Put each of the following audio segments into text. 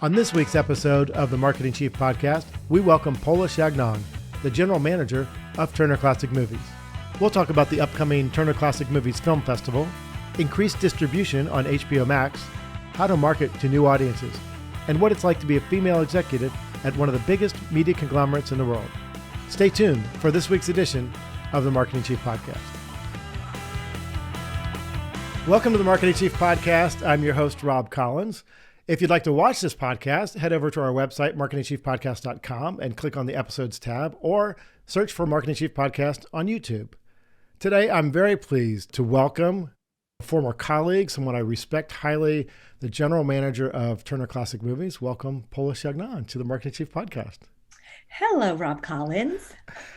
On this week's episode of the Marketing Chief Podcast, we welcome Pola Changnon, the General Manager of Turner Classic Movies. We'll talk about the upcoming Turner Classic Movies Film Festival, increased distribution on HBOMax, how to market to new audiences, and what it's like to be a female executive at one of the biggest media conglomerates in the world. Stay tuned for this week's edition of the Marketing Chief Podcast. Welcome to the Marketing Chief Podcast. I'm your host, Rob Collins. If you'd like to watch this podcast, head over to our website, marketingchiefpodcast.com, and click on the episodes tab, or search for Marketing Chief Podcast on YouTube. Today, I'm very pleased to welcome a former colleague, someone I respect highly, the General Manager of Turner Classic Movies. Welcome, Pola Changnon, to the Marketing Chief Podcast. Hello, Rob Collins.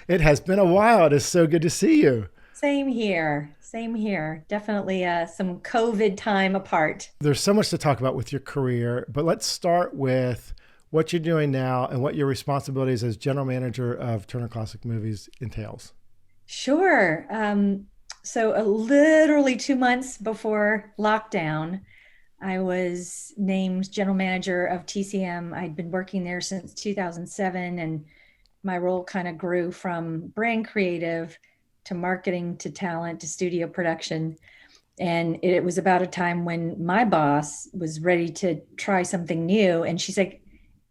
It has been a while. It is so good to see you. Same here. Same here. Definitely some COVID time apart. There's so much to talk about with your career, but let's start with what you're doing now and what your responsibilities as General Manager of Turner Classic Movies entails. Sure. So literally 2 months before lockdown, I was named General Manager of TCM. I'd been working there since 2007, and my role kind of grew from brand creative to marketing, to talent, to studio production. And it was about a time when my boss was ready to try something new. And she's like,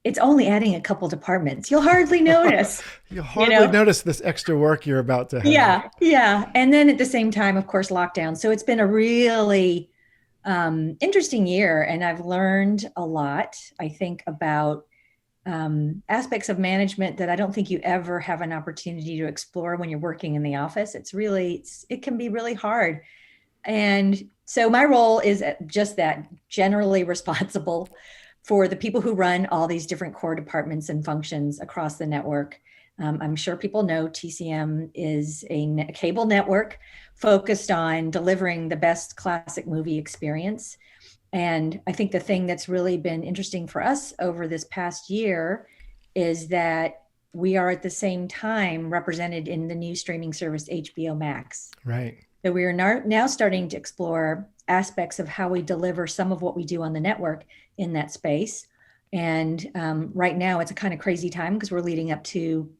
it's only adding a couple departments. You'll hardly notice. You'll hardly notice this extra work you're about to have. Yeah. And then at the same time, of course, lockdown. So it's been a really interesting year. And I've learned a lot, I think, about aspects of management that I don't think you ever have an opportunity to explore when you're working in the office. It can be really hard. And so my role is just that, generally responsible for the people who run all these different core departments and functions across the network. I'm sure people know TCM is a cable network focused on delivering the best classic movie experience. And I think the thing that's really been interesting for us over this past year is that we are at the same time represented in the new streaming service, HBOMax. Right. So we are now starting to explore aspects of how we deliver some of what we do on the network in that space. And right now it's a kind of crazy time because we're leading up to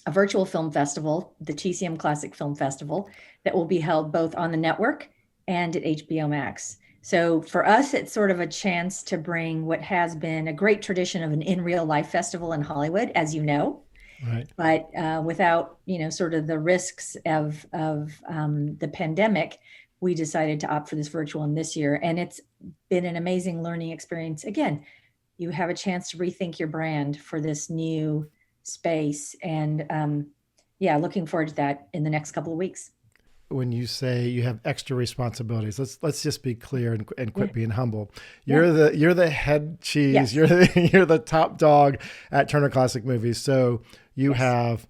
a virtual film festival, the TCM Classic Film Festival, that will be held both on the network and at HBOMax. So for us, it's sort of a chance to bring what has been a great tradition of an in real life festival in Hollywood, as you know, right, but without, sort of the risks of the pandemic, we decided to opt for this virtual one this year. And it's been an amazing learning experience. Again, you have a chance to rethink your brand for this new space. And looking forward to that in the next couple of weeks. When you say you have extra responsibilities, let's just be clear and quit being humble. You're the head cheese. Yes. You're the top dog at Turner Classic Movies. So you have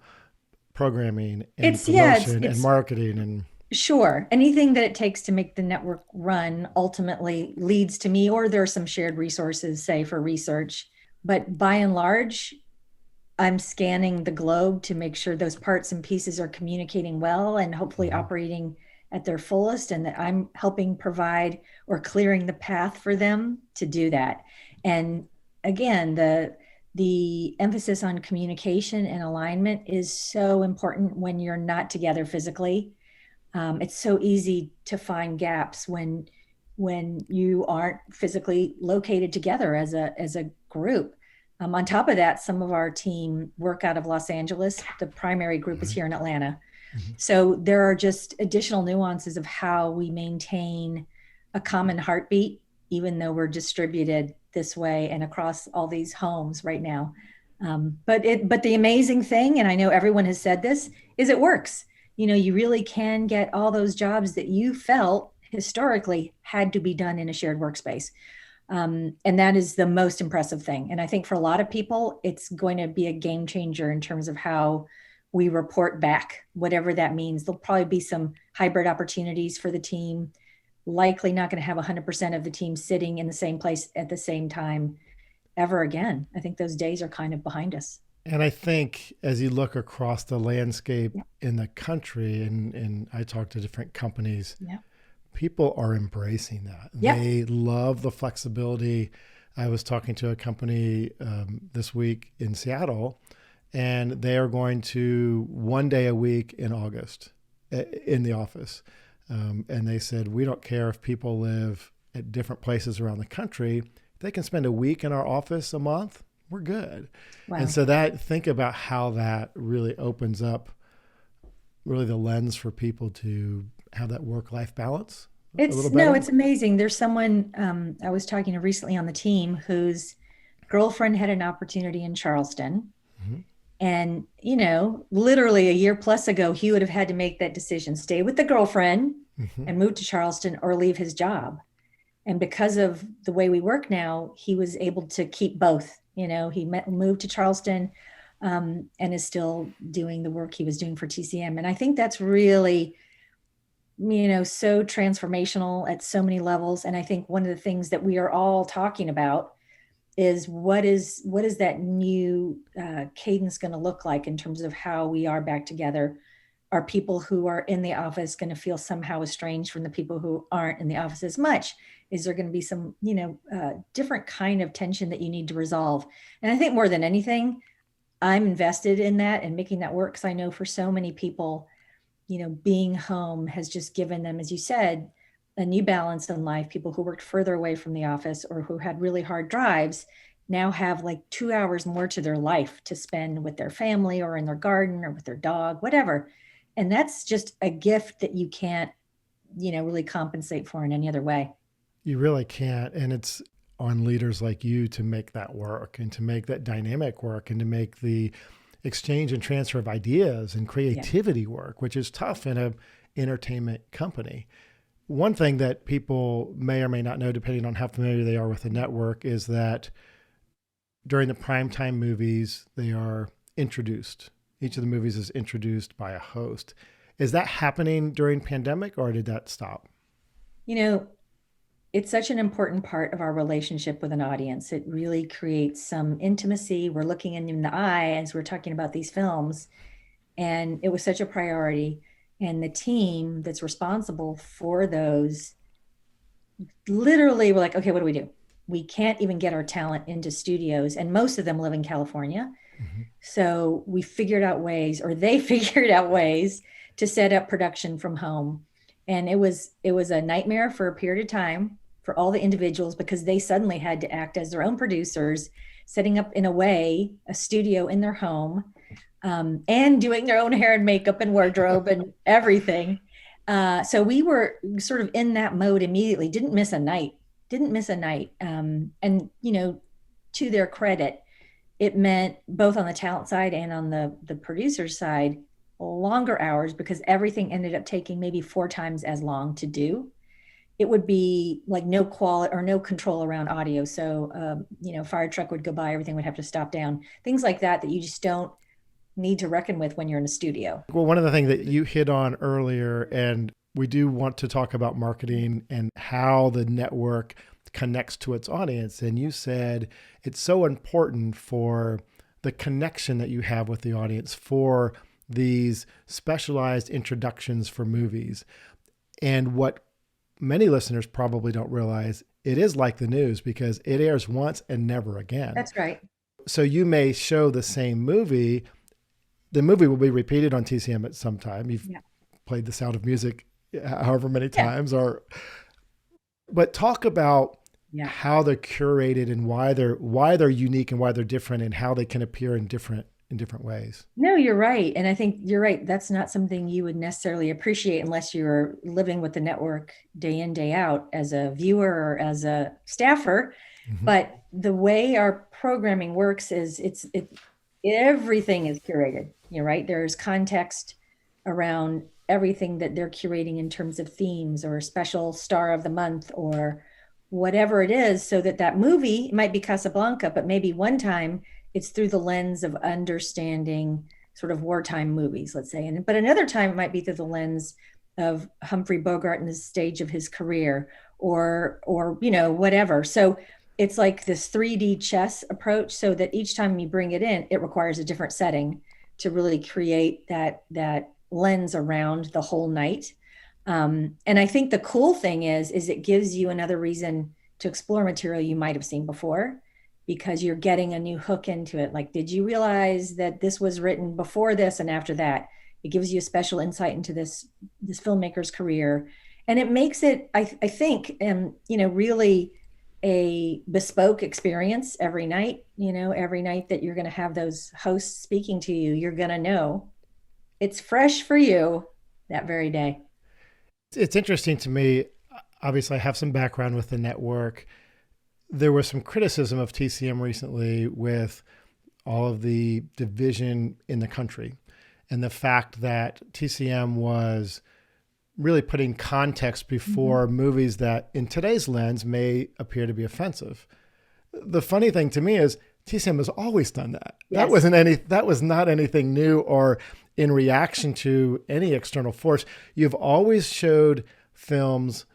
programming and promotion and marketing and sure, anything that it takes to make the network run ultimately leads to me, or there are some shared resources, say for research. But by and large, I'm scanning the globe to make sure those parts and pieces are communicating well and hopefully operating at their fullest, and that I'm helping provide or clearing the path for them to do that. And again, the emphasis on communication and alignment is so important when you're not together physically. It's so easy to find gaps when you aren't physically located together as a group. On top of that, some of our team work out of Los Angeles. The primary group is here in Atlanta. Mm-hmm. So there are just additional nuances of how we maintain a common heartbeat, even though we're distributed this way and across all these homes right now. But the amazing thing, and I know everyone has said this, is it works. You really can get all those jobs that you felt historically had to be done in a shared workspace. And that is the most impressive thing. And I think for a lot of people, it's going to be a game changer in terms of how we report back, whatever that means. There'll probably be some hybrid opportunities for the team, likely not going to have 100% of the team sitting in the same place at the same time ever again. I think those days are kind of behind us. And I think as you look across the landscape in the country, and I talk to different companies, people are embracing that. They love the flexibility I was talking to a company this week in Seattle, and they are going to 1 day a week in August in the office. And they said, we don't care if people live at different places around the country. If they can spend a week in our office a month, we're good. Wow. And so think about how that really opens up really the lens for people to have that work-life balance a little better. No, it's amazing. There's someone I was talking to recently on the team whose girlfriend had an opportunity in Charleston. Mm-hmm. And, literally a year plus ago, he would have had to make that decision, stay with the girlfriend and move to Charleston or leave his job. And because of the way we work now, he was able to keep both. He moved to Charleston and is still doing the work he was doing for TCM. And I think that's really, so transformational at so many levels. And I think one of the things that we are all talking about is what is that new cadence going to look like in terms of how we are back together? Are people who are in the office going to feel somehow estranged from the people who aren't in the office as much? Is there going to be some, different kind of tension that you need to resolve? And I think more than anything, I'm invested in that and making that work, because I know for so many people, being home has just given them, as you said, a new balance in life. People who worked further away from the office or who had really hard drives now have like 2 hours more to their life to spend with their family or in their garden or with their dog, whatever. And that's just a gift that you can't, really compensate for in any other way. You really can't. And it's on leaders like you to make that work and to make that dynamic work and to make the exchange and transfer of ideas and creativity work, which is tough in an entertainment company. One thing that people may or may not know, depending on how familiar they are with the network, is that during the primetime movies, they are introduced. Each of the movies is introduced by a host. Is that happening during pandemic, or did that stop? It's such an important part of our relationship with an audience. It really creates some intimacy. We're looking in the eye as we're talking about these films. And it was such a priority. And the team that's responsible for those literally were like, okay, what do we do? We can't even get our talent into studios. And most of them live in California. Mm-hmm. So we figured out ways, or they figured out ways to set up production from home. And it was a nightmare for a period of time for all the individuals, because they suddenly had to act as their own producers, setting up in a way a studio in their home, and doing their own hair and makeup and wardrobe and everything. So we were sort of in that mode immediately. Didn't miss a night. And to their credit, it meant both on the talent side and on the producer side, longer hours, because everything ended up taking maybe 4 times as long to do. It would be like no quality or no control around audio. So, fire truck would go by, everything would have to stop down, things like that you just don't need to reckon with when you're in a studio. Well, one of the things that you hit on earlier, and we do want to talk about marketing and how the network connects to its audience. And you said it's so important for the connection that you have with the audience for these specialized introductions for movies. And what many listeners probably don't realize, it is like the news, because it airs once and never again. That's right. So you may show the same movie. The movie will be repeated on TCM at some time. You've played The Sound of Music however many times. But talk about how they're curated and why they're unique and why they're different and how they can appear in different ways. No, you're right. And I think you're right. That's not something you would necessarily appreciate unless you're living with the network day in, day out as a viewer or as a staffer. Mm-hmm. But the way our programming works is everything is curated. You're right. There's context around everything that they're curating in terms of themes or special star of the month or whatever it is, so that movie, it might be Casablanca, but maybe one time it's through the lens of understanding sort of wartime movies, let's say. But another time it might be through the lens of Humphrey Bogart in the stage of his career or whatever. So it's like this 3D chess approach, so that each time you bring it in, it requires a different setting to really create that lens around the whole night. And I think the cool thing is it gives you another reason to explore material you might have seen before, because you're getting a new hook into it. Like, did you realize that this was written before this and after that? It gives you a special insight into this filmmaker's career, and it makes it, I think, really a bespoke experience every night. Every night that you're going to have those hosts speaking to you, you're going to know it's fresh for you that very day. It's interesting to me. Obviously, I have some background with the network. There was some criticism of TCM recently with all of the division in the country and the fact that TCM was really putting context before movies that in today's lens may appear to be offensive. The funny thing to me is TCM has always done that. Yes. That was not anything new or in reaction to any external force. You've always showed films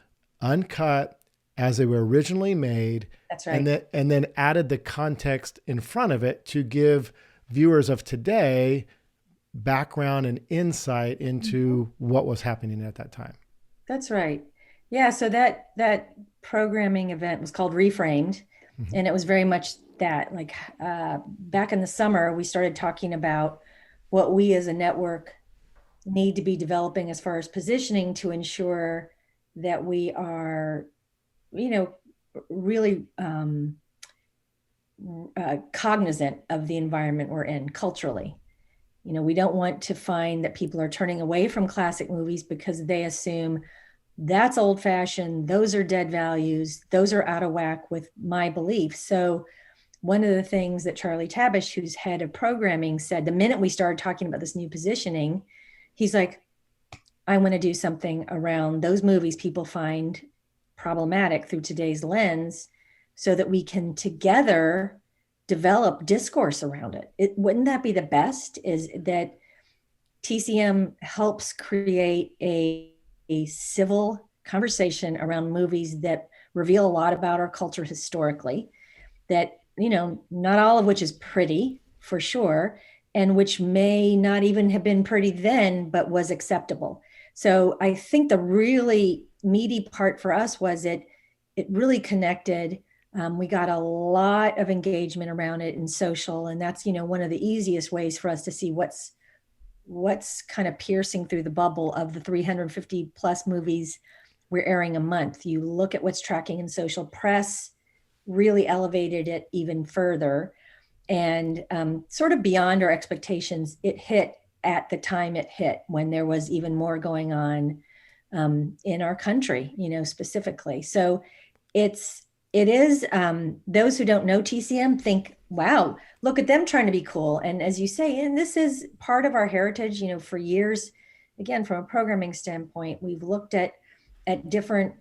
uncut as they were originally made. That's right. And then added the context in front of it to give viewers of today background and insight into what was happening at that time. That's right. Yeah. So that programming event was called Reframed, and it was very much that. Like, back in the summer, we started talking about what we as a network need to be developing as far as positioning to ensure that we are, really cognizant of the environment we're in culturally. We don't want to find that people are turning away from classic movies because they assume that's old fashioned, those are dead values, those are out of whack with my beliefs. So one of the things that Charlie Tabish, who's head of programming, said the minute we started talking about this new positioning, he's like, I want to do something around those movies people find problematic through today's lens so that we can together develop discourse around it. Wouldn't that be the best, is that TCM helps create a civil conversation around movies that reveal a lot about our culture historically, that, not all of which is pretty for sure, and which may not even have been pretty then, but was acceptable. So I think the really meaty part for us was it really connected. We got a lot of engagement around it in social, and that's, one of the easiest ways for us to see what's kind of piercing through the bubble of the 350 plus movies we're airing a month. You look at what's tracking in social. Press really elevated it even further, and sort of beyond our expectations. It hit at the time it hit, when there was even more going on in our country, specifically. So it is, those who don't know TCM think, wow, look at them trying to be cool. And as you say, and this is part of our heritage, for years, again, from a programming standpoint, we've looked at different,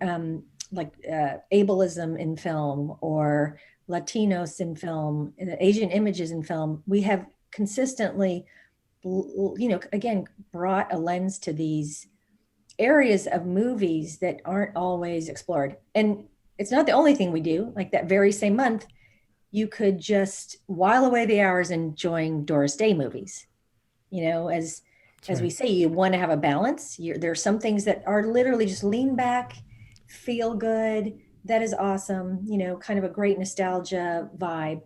ableism in film, or Latinos in film, Asian images in film. We have consistently, again, brought a lens to these areas of movies that aren't always explored. And it's not the only thing we do. Like, that very same month, you could just while away the hours enjoying Doris Day movies. As we say, you want to have a balance. There are some things that are literally just lean back, feel good. That is awesome. Kind of a great nostalgia vibe.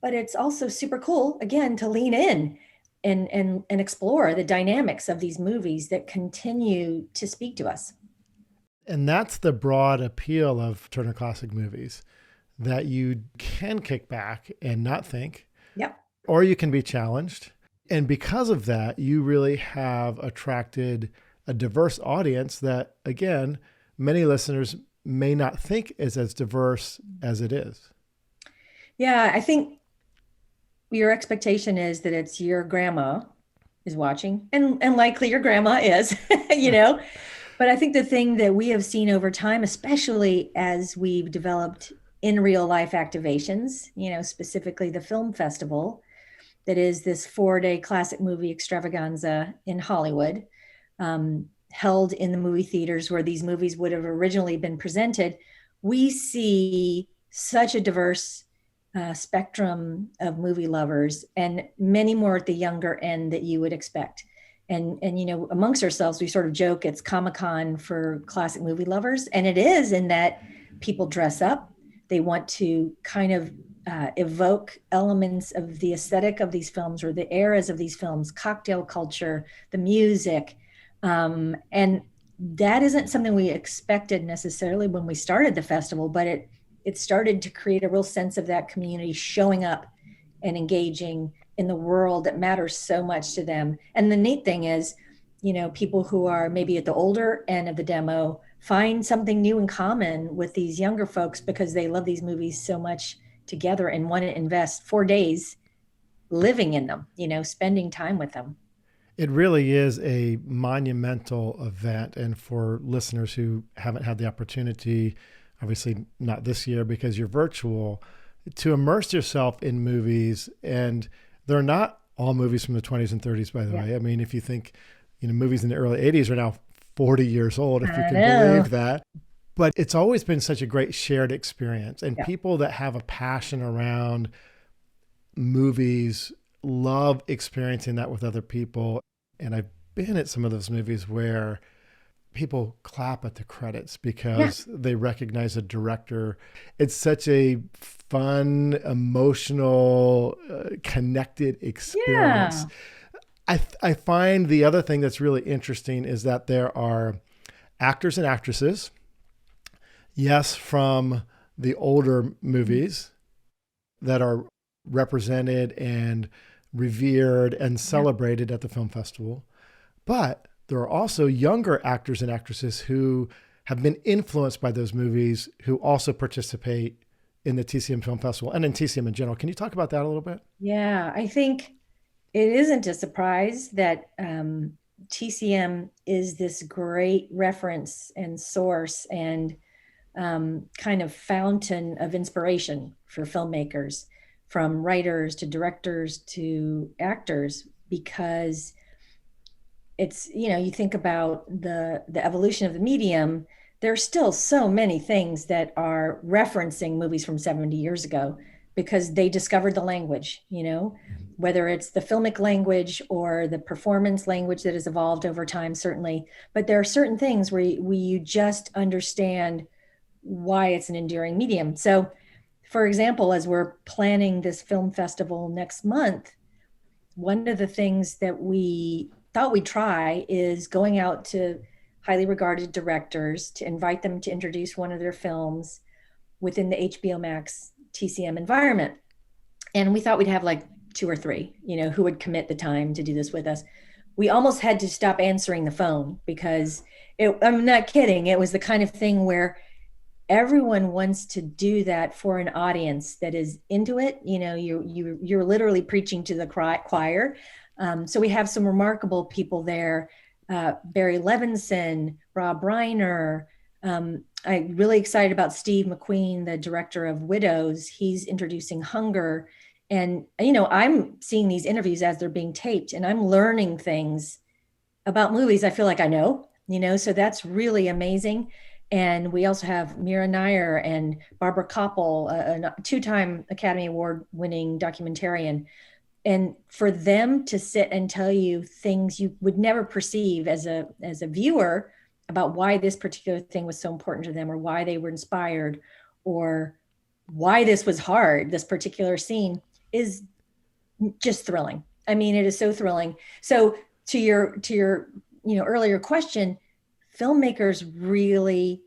But it's also super cool, again, to lean in and explore the dynamics of these movies that continue to speak to us. And that's the broad appeal of Turner Classic Movies, that you can kick back and not think, Yep. or you can be challenged. And because of that, you really have attracted a diverse audience that, again, many listeners may not think is as diverse as it is. Yeah, I think your expectation is that it's your grandma is watching, and likely your grandma is, But I think the thing that we have seen over time, especially as we've developed in real life activations, specifically the film festival, that is this 4-day classic movie extravaganza in Hollywood, held in the movie theaters where these movies would have originally been presented. We see such a diverse spectrum of movie lovers, and many more at the younger end that you would expect. And amongst ourselves, we sort of joke it's Comic-Con for classic movie lovers. And it is, in that people dress up. They want to kind of evoke elements of the aesthetic of these films or the eras of these films, cocktail culture, the music. And that isn't something we expected necessarily when we started the festival, but it started to create a real sense of that community showing up and engaging in the world that matters so much to them. And the neat thing is, people who are maybe at the older end of the demo find something new in common with these younger folks because they love these movies so much together and want to invest 4 days living in them, spending time with them. It really is a monumental event. And for listeners who haven't had the opportunity, obviously not this year because you're virtual, to immerse yourself in movies. And they're not all movies from the 20s and 30s, by the way. I mean, if you think, movies in the early 80s are now 40 years old, if you can believe that. But it's always been such a great shared experience. And people that have a passion around movies love experiencing that with other people. And I've been at some of those movies where people clap at the credits because they recognize a director. It's such a fun, emotional, connected experience. I find the other thing that's really interesting is that there are actors and actresses, yes, from the older movies that are represented and revered and celebrated at the film festival. But there are also younger actors and actresses who have been influenced by those movies who also participate in the TCM Film Festival and in TCM in general. Can you talk about that a little bit? Yeah, I think it isn't a surprise that TCM is this great reference and source and kind of fountain of inspiration for filmmakers, from writers to directors to actors, because it's, you think about the evolution of the medium. There's still so many things that are referencing movies from 70 years ago because they discovered the language, whether it's the filmic language or the performance language that has evolved over time, certainly. But there are certain things where you just understand why it's an enduring medium. So, for example, as we're planning this film festival next month, one of the things that we thought we'd try is going out to highly regarded directors to invite them to introduce one of their films within the HBOMax TCM environment. And we thought we'd have like 2 or 3, who would commit the time to do this with us. We almost had to stop answering the phone because I'm not kidding. It was the kind of thing where everyone wants to do that for an audience that is into it. You're literally preaching to the choir. So we have some remarkable people there. Barry Levinson, Rob Reiner. I'm really excited about Steve McQueen, the director of Widows. He's introducing Hunger. And, I'm seeing these interviews as they're being taped and I'm learning things about movies I feel like I know, so that's really amazing. And we also have Mira Nair and Barbara Koppel, a 2-time Academy Award winning documentarian. And for them to sit and tell you things you would never perceive as a viewer about why this particular thing was so important to them, or why they were inspired, or why this was hard, this particular scene, is just thrilling. I mean, it is so thrilling. So to your earlier question, filmmakers really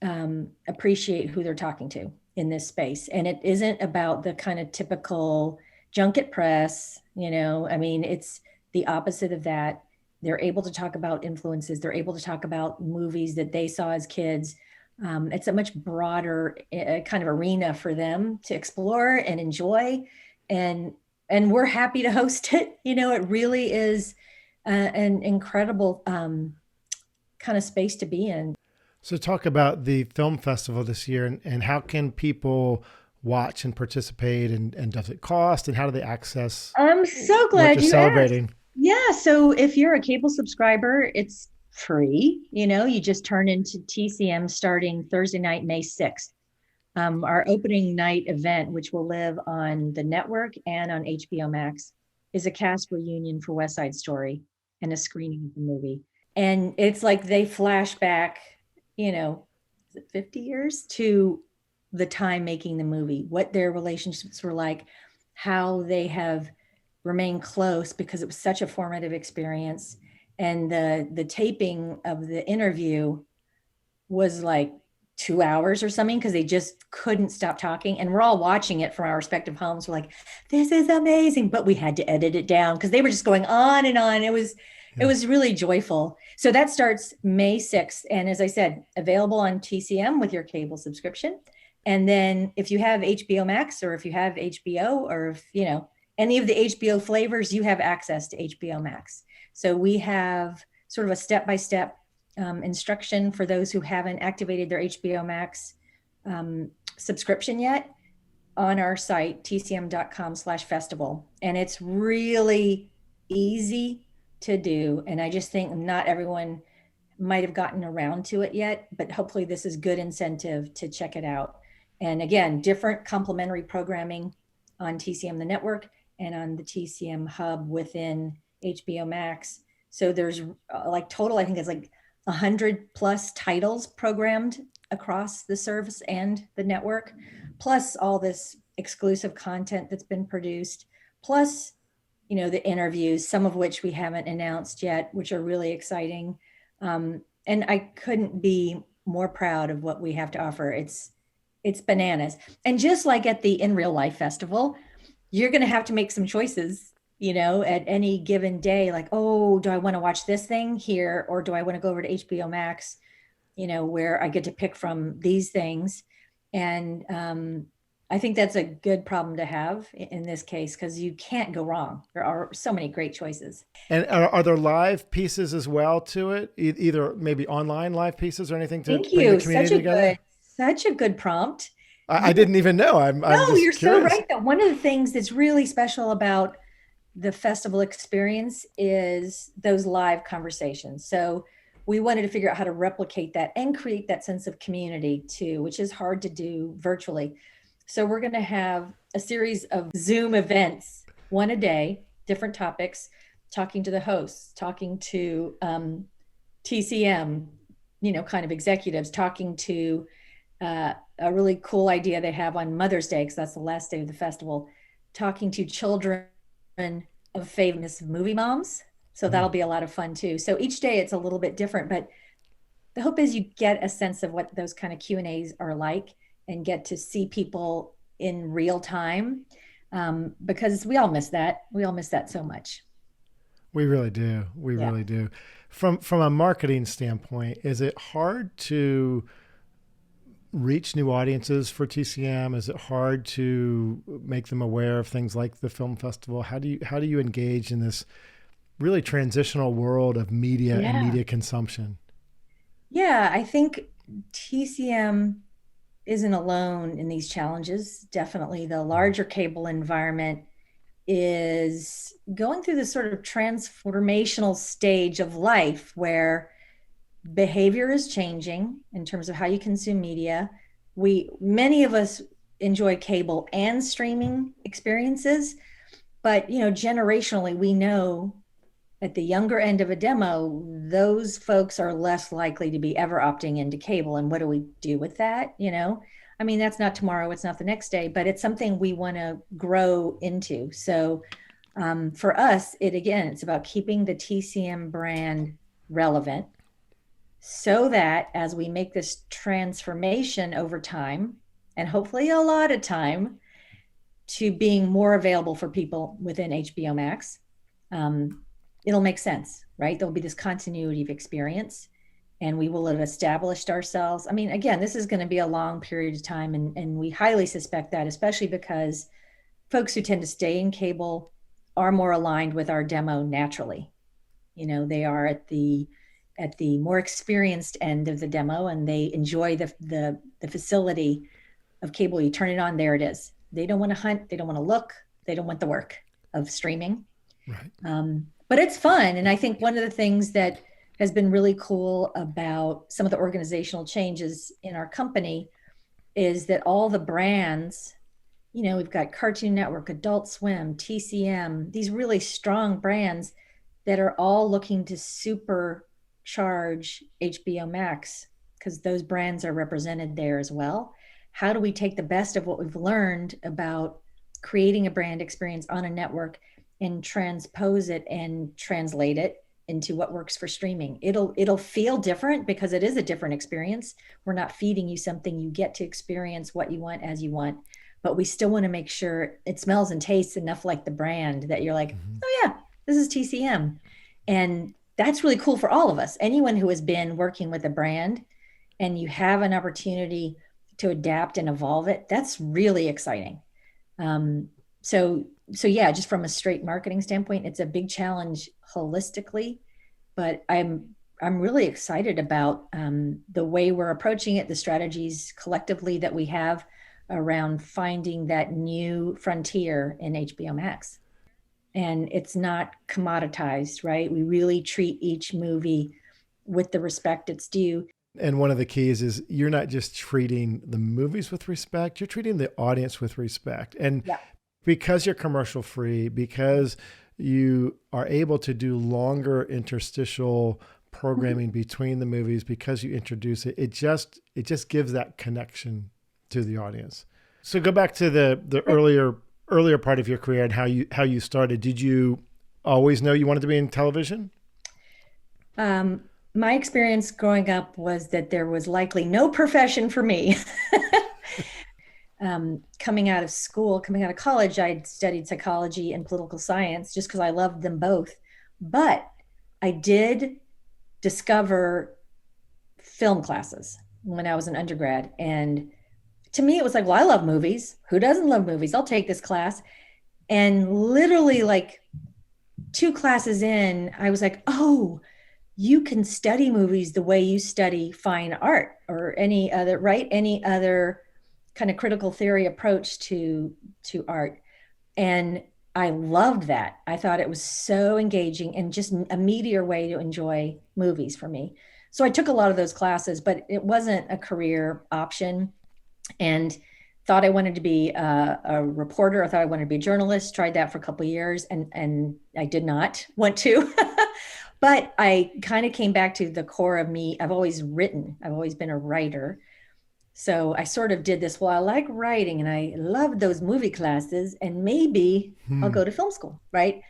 appreciate who they're talking to in this space. And it isn't about the kind of typical junket press, I mean, it's the opposite of that. They're able to talk about influences. They're able to talk about movies that they saw as kids. It's a much broader kind of arena for them to explore and enjoy. And we're happy to host it. It really is an incredible kind of space to be in. So talk about the film festival this year and how can people watch and participate and does it cost and how do they access I'm so glad you celebrating? asked. Yeah, so if you're a cable subscriber, it's free. You just turn into TCM starting Thursday night, May 6th. Our opening night event, which will live on the network and on HBO Max, is a cast reunion for West Side Story and a screening of the movie. And it's like they flash back, is it 50 years to the time making the movie, what their relationships were like, how they have remained close because it was such a formative experience. And the taping of the interview was like 2 hours or something because they just couldn't stop talking. And we're all watching it from our respective homes. We're like, this is amazing. But we had to edit it down because they were just going on and on. It was really joyful. So that starts May 6th. And as I said, available on TCM with your cable subscription. And then if you have HBO Max or if you have HBO or if, any of the HBO flavors, you have access to HBO Max. So we have sort of a step-by-step instruction for those who haven't activated their HBO Max subscription yet on our site, tcm.com/festival. And it's really easy to do. And I just think not everyone might have gotten around to it yet, but hopefully this is good incentive to check it out. And again, different complementary programming on TCM, the network, and on the TCM hub within HBO Max. So there's like total, I think it's like 100 plus titles programmed across the service and the network, plus all this exclusive content that's been produced, plus, the interviews, some of which we haven't announced yet, which are really exciting. And I couldn't be more proud of what we have to offer. It's bananas. And just like at the In Real Life Festival, you're going to have to make some choices, at any given day, like, oh, do I want to watch this thing here? Or do I want to go over to HBO Max, where I get to pick from these things? And I think that's a good problem to have in this case, because you can't go wrong. There are so many great choices. And are there live pieces as well to it? Either maybe online live pieces or anything to Thank bring the you. community together? Such a good prompt. I didn't even know. I'm No, just you're so curious. right. That one of the things that's really special about the festival experience is those live conversations. So we wanted to figure out how to replicate that and create that sense of community too, which is hard to do virtually. So we're going to have a series of Zoom events, one a day, different topics, talking to the hosts, talking to TCM, kind of executives, talking to a really cool idea they have on Mother's Day, because that's the last day of the festival, talking to children of famous movie moms. So that'll be a lot of fun too. So each day it's a little bit different, but the hope is you get a sense of what those kind of Q&As are like and get to see people in real time, because we all miss that. We all miss that so much. We really do. We Yeah. really do. From a marketing standpoint, is it hard to reach new audiences for TCM? Is it hard to make them aware of things like the film festival? How do you engage in this really transitional world of media and media consumption? Yeah, I think TCM isn't alone in these challenges. Definitely the larger cable environment is going through this sort of transformational stage of life where behavior is changing in terms of how you consume media. Many of us enjoy cable and streaming experiences, but generationally, we know at the younger end of a demo, those folks are less likely to be ever opting into cable. And what do we do with that? I mean, that's not tomorrow, it's not the next day, but it's something we want to grow into. So for us, it's about keeping the TCM brand relevant, so that as we make this transformation over time, and hopefully a lot of time, to being more available for people within HBO Max, it'll make sense, right? There'll be this continuity of experience, and we will have established ourselves. I mean, again, this is going to be a long period of time, and we highly suspect that, especially because folks who tend to stay in cable are more aligned with our demo naturally. They are at the more experienced end of the demo, and they enjoy the facility of cable. You turn it on, there it is. They don't want to hunt, they don't want to look, they don't want the work of streaming. Right. But it's fun. And I think one of the things that has been really cool about some of the organizational changes in our company is that all the brands, we've got Cartoon Network, Adult Swim, TCM, these really strong brands that are all looking to supercharge HBO Max, because those brands are represented there as well, how do we take the best of what we've learned about creating a brand experience on a network and transpose it and translate it into what works for streaming. It'll feel different because it is a different experience. We're not feeding you something. You get to experience what you want as you want, but we still want to make sure it smells and tastes enough like the brand that you're like, oh yeah, this is TCM. And that's really cool for all of us. Anyone who has been working with a brand and you have an opportunity to adapt and evolve it, that's really exciting. So yeah, just from a straight marketing standpoint, it's a big challenge holistically, but I'm really excited about the way we're approaching it, the strategies collectively that we have around finding that new frontier in HBOMax. And it's not commoditized, right? We really treat each movie with the respect it's due. And one of the keys is you're not just treating the movies with respect, you're treating the audience with respect. And Yeah. because you're commercial free, because you are able to do longer interstitial programming between the movies, because you introduce it, it just gives that connection to the audience. So go back to the earlier part of your career and how you started. Did you always know you wanted to be in television? My experience growing up was that there was likely no profession for me. Coming out of college, I'd studied psychology and political science just because I loved them both. But I did discover film classes when I was an undergrad. And to me, it was like, well, I love movies. Who doesn't love movies? I'll take this class. And literally, like 2 classes in, I was like, oh, you can study movies the way you study fine art or any other, right? Any other kind of critical theory approach to art. And I loved that. I thought it was so engaging and just a meatier way to enjoy movies for me. So I took a lot of those classes, but it wasn't a career option. And thought I wanted to be a reporter. I thought I wanted to be a journalist. Tried that for a couple of years, and I did not want to. But I kind of came back to the core of me. I've always written. I've always been a writer. So I sort of did this. Well, I like writing, and I love those movie classes, and maybe I'll go to film school, right?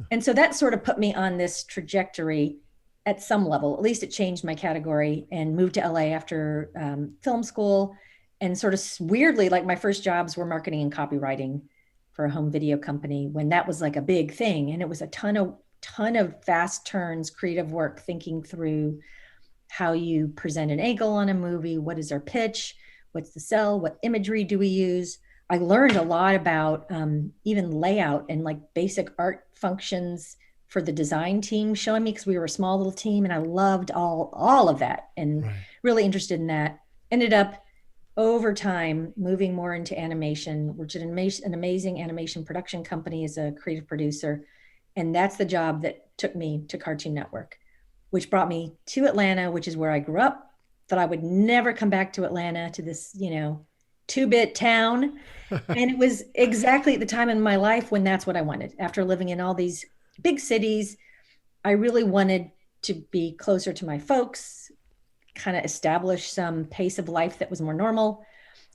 And so that sort of put me on this trajectory at some level. At least it changed my category, and moved to LA after film school. And sort of weirdly, like my first jobs were marketing and copywriting for a home video company when that was like a big thing. And it was a ton of fast turns, creative work, thinking through how you present an angle on a movie. What is our pitch? What's the sell? What imagery do we use? I learned a lot about even layout and like basic art functions for the design team showing me, because we were a small little team, and I loved all of that and really interested in that. Ended up over time moving more into animation, which is an amazing animation production company as a creative producer. And that's the job that took me to Cartoon Network, which brought me to Atlanta, which is where I grew up. Thought I would never come back to Atlanta, to this, 2-bit town. And it was exactly at the time in my life when that's what I wanted. After living in all these big cities, I really wanted to be closer to my folks, kind of establish some pace of life that was more normal.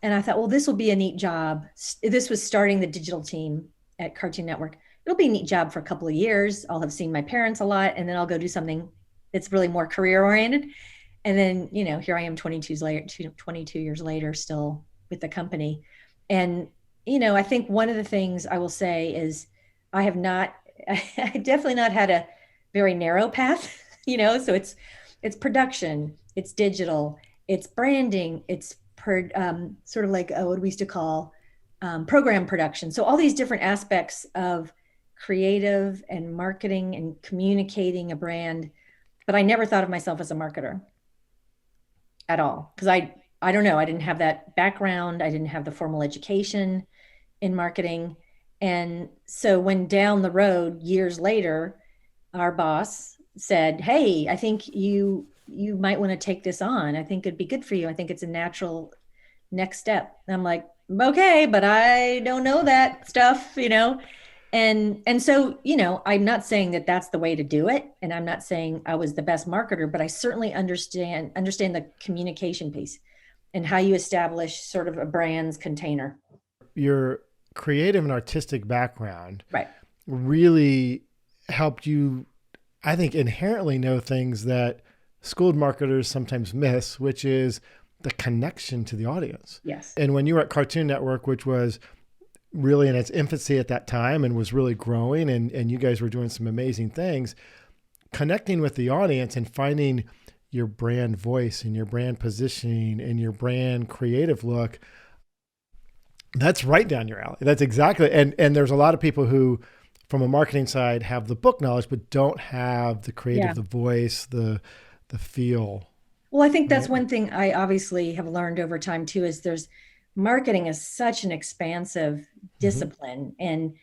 And I thought, well, this will be a neat job. This was starting the digital team at Cartoon Network. It'll be a neat job for a couple of years. I'll have seen my parents a lot, and then I'll go do something that's really more career oriented. And then, here I am 22 years later, still with the company. And, I think one of the things I will say is I definitely not had a very narrow path, so it's production, it's digital, it's branding, it's sort of like what we used to call program production. So all these different aspects of creative and marketing and communicating a brand, but I never thought of myself as a marketer at all, because I don't know, I didn't have that background, I didn't have the formal education in marketing. And so when down the road years later, our boss said, hey, I think you might want to take this on. I think it'd be good for you. I think it's a natural next step. And I'm like, okay, but I don't know that stuff, And so, I'm not saying that that's the way to do it. And I'm not saying I was the best marketer, but I certainly understand the communication piece. and how you establish sort of a brand's container. Your creative and artistic background Right. really helped you, I think, inherently know things that schooled marketers sometimes miss, which is the connection to the audience. Yes. And when you were at Cartoon Network, which was really in its infancy at that time and was really growing, and you guys were doing some amazing things, connecting with the audience and finding your brand voice and your brand positioning and your brand creative look, that's right down your alley. That's exactly. And there's a lot of people who, from a marketing side, have the book knowledge, but don't have the creative, Yeah. the voice, the feel. Well, I think that's Right? one thing I obviously have learned over time too, is there's marketing is such an expansive Mm-hmm. discipline, and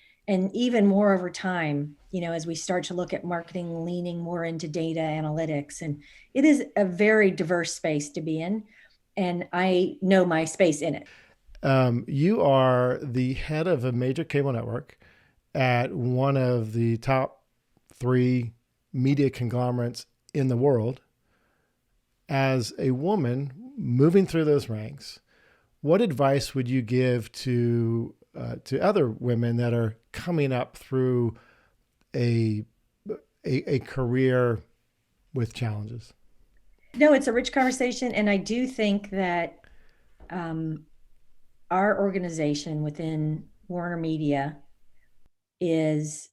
even more over time, as we start to look at marketing leaning more into data analytics, and it is a very diverse space to be in, and I know my space in it. You are the head of a major cable network at one of the top three media conglomerates in the world. As a woman moving through those ranks, what advice would you give to other women that are coming up through a a career with challenges? No, it's a rich conversation, and I do think that um, our organization within Warner Media is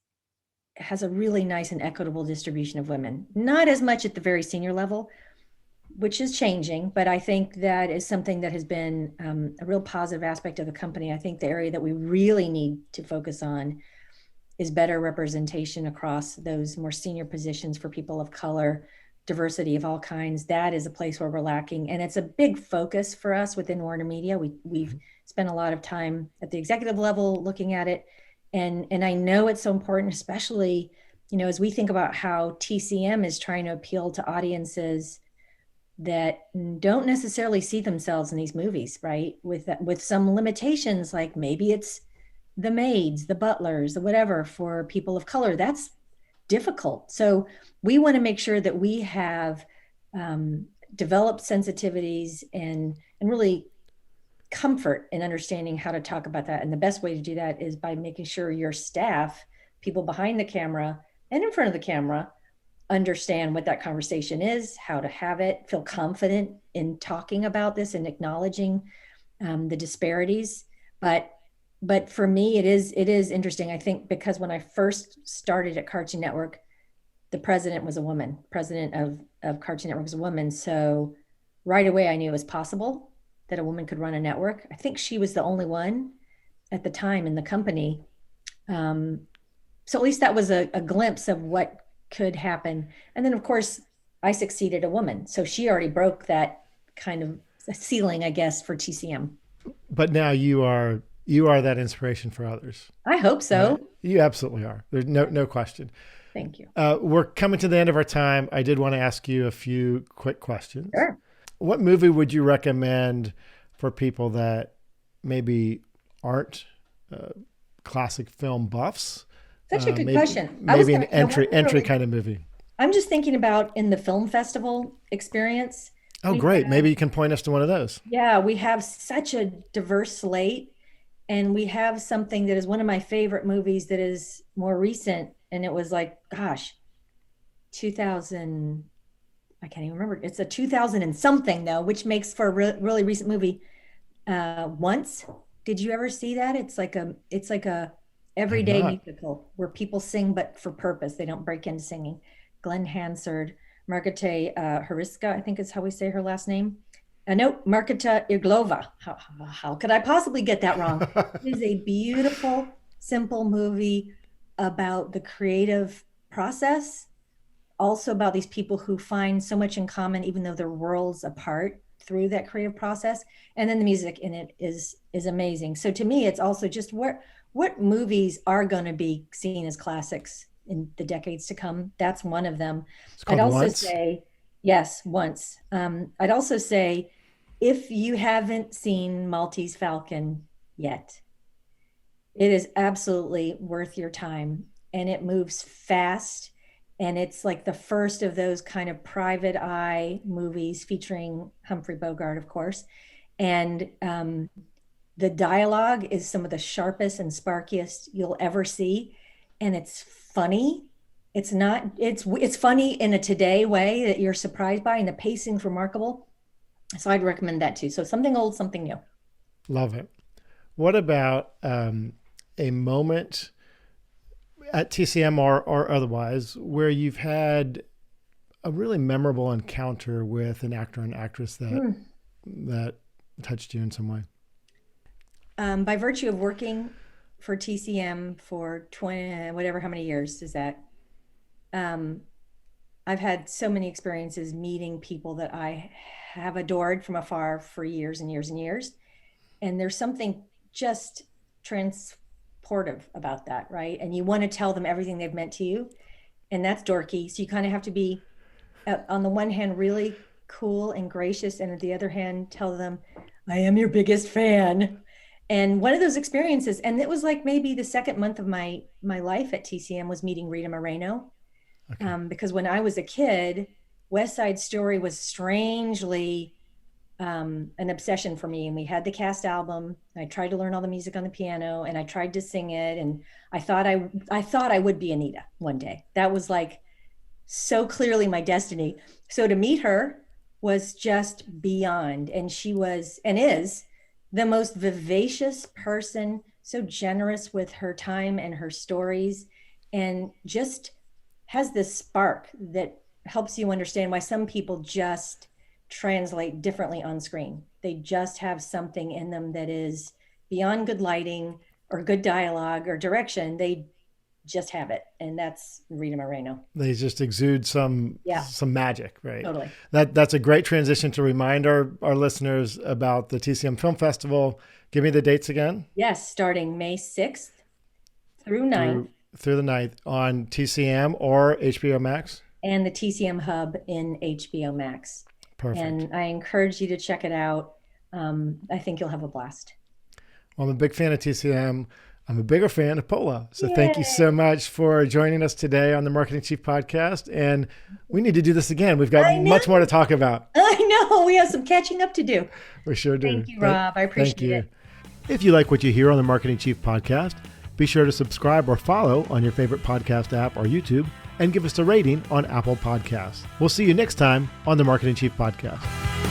has a really nice and equitable distribution of women. Not as much at the very senior level, which is changing, but I think that is something that has been a real positive aspect of the company. I think the area that we really need to focus on is better representation across those more senior positions for people of color, diversity of all kinds. That is a place where we're lacking, and it's a big focus for us within Warner Media. We've spent a lot of time at the executive level looking at it, and I know it's so important, especially as we think about how TCM is trying to appeal to audiences that don't necessarily see themselves in these movies, right? With some limitations, like maybe it's the maids, the butlers, the whatever for people of color. That's difficult. So we want to make sure that we have developed sensitivities and really comfort in understanding how to talk about that. And the best way to do that is by making sure your staff, people behind the camera and in front of the camera, understand what that conversation is, how to have it, feel confident in talking about this and acknowledging the disparities. But for me, it is interesting. I think because when I first started at Cartoon Network, the president was a woman. President of Cartoon Network was a woman. So right away, I knew it was possible that a woman could run a network. I think she was the only one at the time in the company. So at least that was a glimpse of what could happen. And then, of course, I succeeded a woman. So she already broke that kind of ceiling, I guess, for TCM. But now you are that inspiration for others, I hope right? so. You absolutely are. There's no question. Thank you. We're coming to the end of our time. I did want to ask you a few quick questions. Sure. What movie would you recommend for people that maybe aren't classic film buffs? Such a good Maybe question. maybe an entry kind of movie. I'm just thinking about in the film festival experience. Oh, We great. Maybe you can point us to one of those. Yeah, we have such a diverse slate, and we have something that is one of my favorite movies that is more recent, and it was like, gosh, 2000. I can't even remember. It's a 2000 and something though, which makes for a really recent movie. Once, did you ever see that? It's like a I have everyday not. musical where people sing, but for purpose. They don't break into singing. Glenn Hansard, Margita Hariska, I think is how we say her last name. No, Marketa Irglova. How could I possibly get that wrong? It is a beautiful, simple movie about the creative process, also about these people who find so much in common, even though they're worlds apart through that creative process. And then the music in it is amazing. So to me, it's also just what movies are going to be seen as classics in the decades to come. That's one of them. It's I'd called also Once. say, yes, once. I'd also say, if you haven't seen Maltese Falcon yet, it is absolutely worth your time. And it moves fast. And it's like the first of those kind of private eye movies featuring Humphrey Bogart, of course. And the dialogue is some of the sharpest and sparkiest you'll ever see. And it's funny. It's funny in a today way that you're surprised by, and the pacing's remarkable. So I'd recommend that too. So something old, something new. Love it. What about a moment at TCM or otherwise where you've had a really memorable encounter with an actor and actress that touched you in some way? By virtue of working for TCM for 20, whatever, how many years is that? I've had so many experiences meeting people that I have adored from afar for years and years and years. And there's something just transportive about that, right? And you want to tell them everything they've meant to you. And that's dorky. So you kind of have to be, on the one hand, really cool and gracious. And on the other hand, tell them, I am your biggest fan. And one of those experiences, and it was like maybe the second month of my life at TCM, was meeting Rita Moreno. Okay. Because when I was a kid, West Side Story was strangely an obsession for me. And we had the cast album. I tried to learn all the music on the piano, and I tried to sing it. And I thought I would be Anita one day. That was like so clearly my destiny. So to meet her was just beyond. And she was and is the most vivacious person, so generous with her time and her stories, and just has this spark that helps you understand why some people just translate differently on screen. They just have something in them that is beyond good lighting or good dialogue or direction. They just have it. And that's Rita Moreno. They just exude some magic, right? Totally. That's a great transition to remind our listeners about the TCM Film Festival. Give me the dates again. Yes, starting May 6th through 9th. Through the 9th on TCM or HBOMax? And the TCM Hub in HBOMax. Perfect. And I encourage you to check it out. I think you'll have a blast. Well, I'm a big fan of TCM. I'm a bigger fan of Pola. So Yay. Thank you so much for joining us today on the Marketing Chief Podcast. And we need to do this again. We've got much more to talk about. I know. We have some catching up to do. We sure do. Thank you, Rob. I appreciate it. If you like what you hear on the Marketing Chief Podcast, be sure to subscribe or follow on your favorite podcast app or YouTube, and give us a rating on Apple Podcasts. We'll see you next time on the Marketing Chief Podcast.